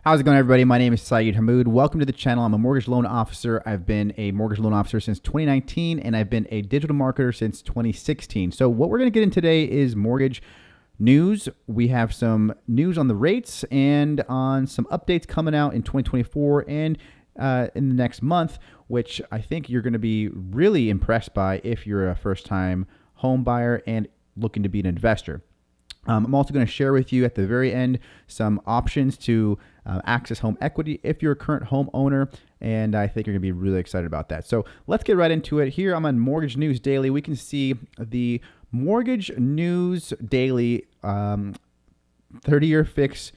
How's it going, everybody? My name is Syed Hamoud. Welcome to the channel. I'm a mortgage loan officer. I've been a mortgage loan officer since 2019, and I've been a digital marketer since 2016. So what we're going to get in today is mortgage news. We have some news on the rates and on some updates coming out in 2024 and in the next month, which I think you're going to be really impressed by if you're a first-time home buyer and looking to be an investor. I'm also going to share with you at the very end some options to access home equity if you're a current homeowner, and I think you're going to be really excited about that. So let's get right into it. Here I'm on Mortgage News Daily. We can see the Mortgage News Daily 30-year fixed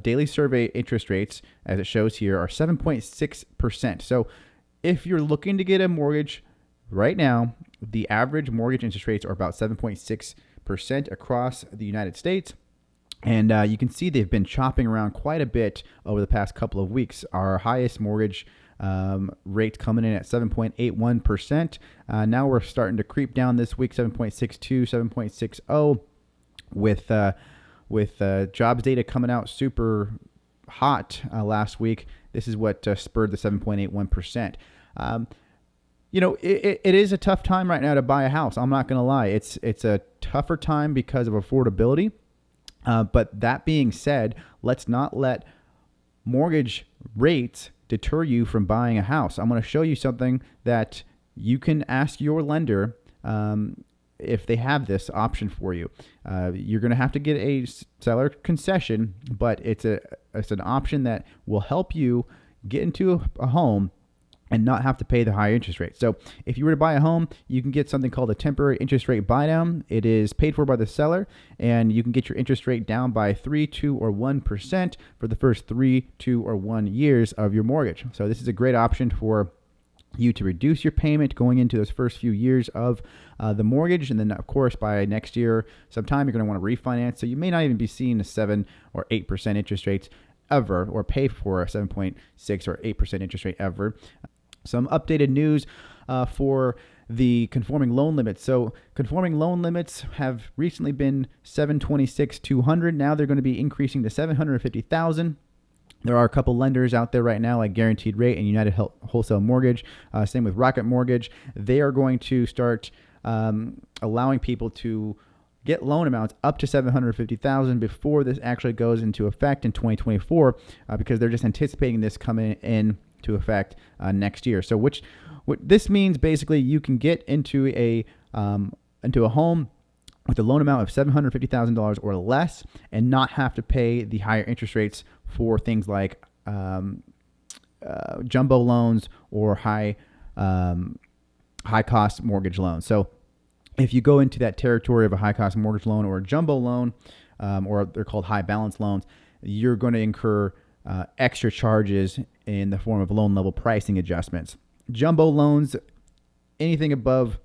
daily survey interest rates, as it shows here, are 7.6%. So if you're looking to get a mortgage right now, the average mortgage interest rates are about 7.6% across the United States. And you can see they've been chopping around quite a bit over the past couple of weeks. Our highest mortgage rate coming in at 7.81%. Now we're starting to creep down this week, 7.62, 7.60, with jobs data coming out super hot last week. This is what spurred the 7.81%. You know, it is a tough time right now to buy a house. I'm not going to lie. It's a tougher time because of affordability. But that being said, let's not let mortgage rates deter you from buying a house. I'm going to show you something that you can ask your lender if they have this option for you. You're going to have to get a seller concession, but it's an option that will help you get into a home and not have to pay the higher interest rate. So if you were to buy a home, you can get something called a temporary interest rate buy down. It is paid for by the seller, and you can get your interest rate down by 3, 2, or 1% for the first 3, 2, or 1 years of your mortgage. So this is a great option for you to reduce your payment going into those first few years of the mortgage. And then, of course, by next year sometime, you're going to want to refinance. So you may not even be seeing a 7 or 8% interest rates ever, or pay for a 7.6 or 8% interest rate ever. Some updated news for the conforming loan limits. So conforming loan limits have recently been 726,200. Now they're going to be increasing to 750,000. There are a couple lenders out there right now, like Guaranteed Rate and United Wholesale Mortgage. Same with Rocket Mortgage. They are going to start allowing people to get loan amounts up to $750,000 before this actually goes into effect in 2024, because they're just anticipating this coming in to effect next year. So what this means, basically, you can get into a home with a loan amount of $750,000 or less and not have to pay the higher interest rates for things like jumbo loans or high cost mortgage loans. So if you go into that territory of a high cost mortgage loan or a jumbo loan, or they're called high balance loans, you're going to incur extra charges in the form of loan level pricing adjustments. Jumbo loans, anything above,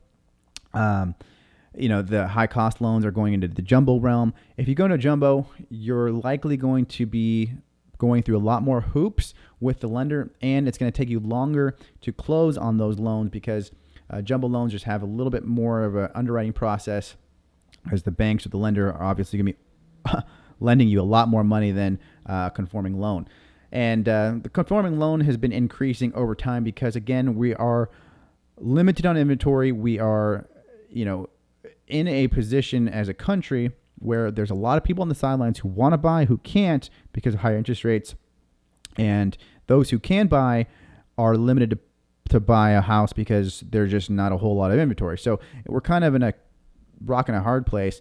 the high cost loans are going into the jumbo realm. If you go into jumbo, you're likely going to be going through a lot more hoops with the lender, and it's going to take you longer to close on those loans because jumbo loans just have a little bit more of an underwriting process, as the banks or the lender are obviously going to be lending you a lot more money than a conforming loan. And the conforming loan has been increasing over time because, again, we are limited on inventory. We are, in a position as a country where there's a lot of people on the sidelines who want to buy, who can't because of higher interest rates. And those who can buy are limited to buy a house because there's just not a whole lot of inventory. So we're kind of in a rock and a hard place.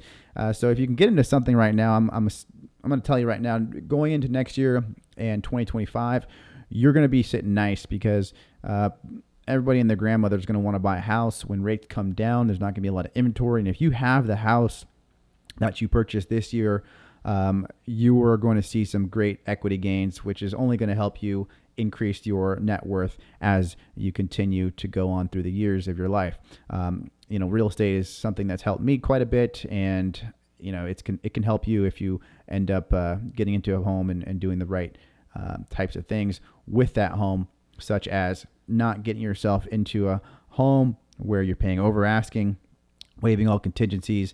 So if you can get into something right now, I'm going to tell you right now, going into next year and 2025, you're going to be sitting nice because everybody and their grandmother is going to want to buy a house. When rates come down, there's not going to be a lot of inventory. And if you have the house that you purchased this year, you are going to see some great equity gains, which is only going to help you increase your net worth as you continue to go on through the years of your life. Real estate is something that's helped me quite a bit, and it can help you if you end up getting into a home and doing the right types of things with that home, such as not getting yourself into a home where you're paying over asking, waiving all contingencies,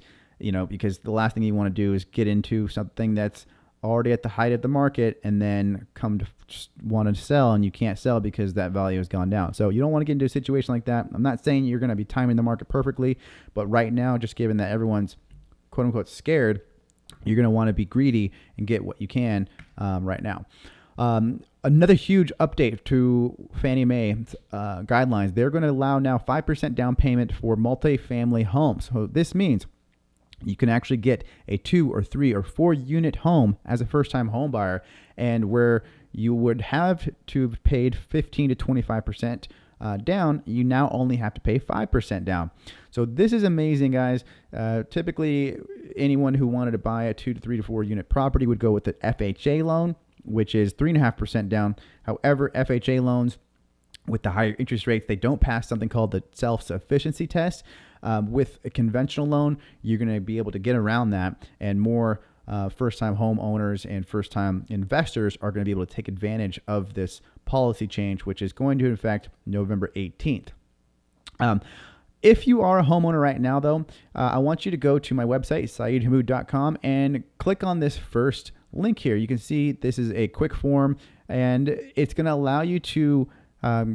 because the last thing you want to do is get into something that's already at the height of the market and then come to want to sell and you can't sell because that value has gone down. So you don't want to get into a situation like that. I'm not saying you're going to be timing the market perfectly, but right now, just given that everyone's quote unquote scared, you're going to want to be greedy and get what you can right now. Another huge update to Fannie Mae guidelines. They're going to allow now 5% down payment for multifamily homes. So this means you can actually get a 2 or 3 or 4 unit home as a first-time home buyer, and where you would have to have paid 15 to 25% down, you now only have to pay 5% down. So this is amazing, guys. Typically, anyone who wanted to buy a 2 to 3 to 4 unit property would go with the FHA loan, which is 3.5% down. However, FHA loans with the higher interest rates, they don't pass something called the self-sufficiency test. With a conventional loan, you're going to be able to get around that, and more first-time homeowners and first-time investors are going to be able to take advantage of this policy change, which is going to affect November 18th. If you are a homeowner right now, though, I want you to go to my website, saeedhammoud.com, and click on this first link here. You can see this is a quick form, and it's going to allow you to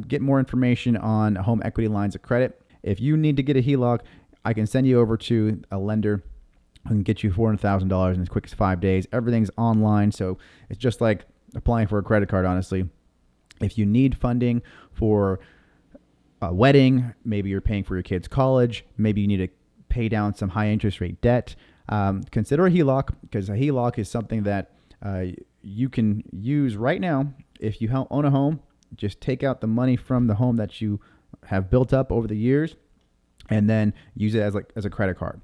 get more information on home equity lines of credit. If you need to get a HELOC, I can send you over to a lender who can get you $400,000 in as quick as 5 days. Everything's online, so it's just like applying for a credit card, honestly. If you need funding for a wedding, maybe you're paying for your kid's college, maybe you need to pay down some high interest rate debt, consider a HELOC, because a HELOC is something that you can use right now. If you own a home, just take out the money from the home that you have built up over the years and then use it as a credit card.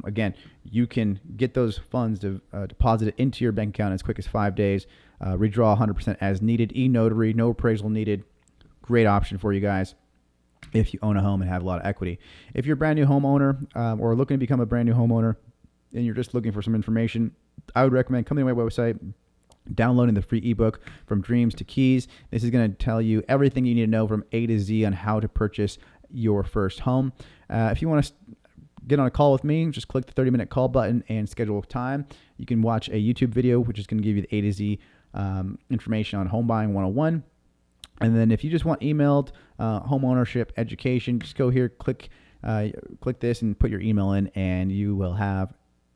Again, you can get those funds deposited into your bank account as quick as 5 days, redraw 100% as needed, e-notary, no appraisal needed. Great option for you guys if you own a home and have a lot of equity. If you're a brand new homeowner or looking to become a brand new homeowner and you're just looking for some information, I would recommend coming to my website, downloading the free ebook From Dreams to Keys. This is going to tell you everything you need to know from A to Z on how to purchase your first home. If you want to get on a call with me, just click the 30-minute call button and schedule time. You can watch a YouTube video, which is going to give you the A to Z information on home buying 101. And then if you just want emailed home ownership education, just go here, click this and put your email in, and you will have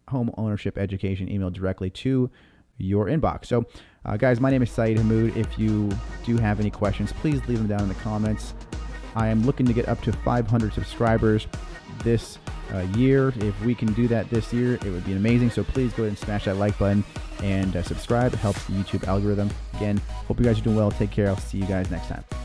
home ownership education emailed directly to your inbox. So guys, my name is Saeed Hammoud. If you do have any questions, please leave them down in the comments. I am looking to get up to 500 subscribers this year. If we can do that this year, it would be amazing. So please go ahead and smash that like button and subscribe. It helps the YouTube algorithm. Again, hope you guys are doing well. Take care. I'll see you guys next time.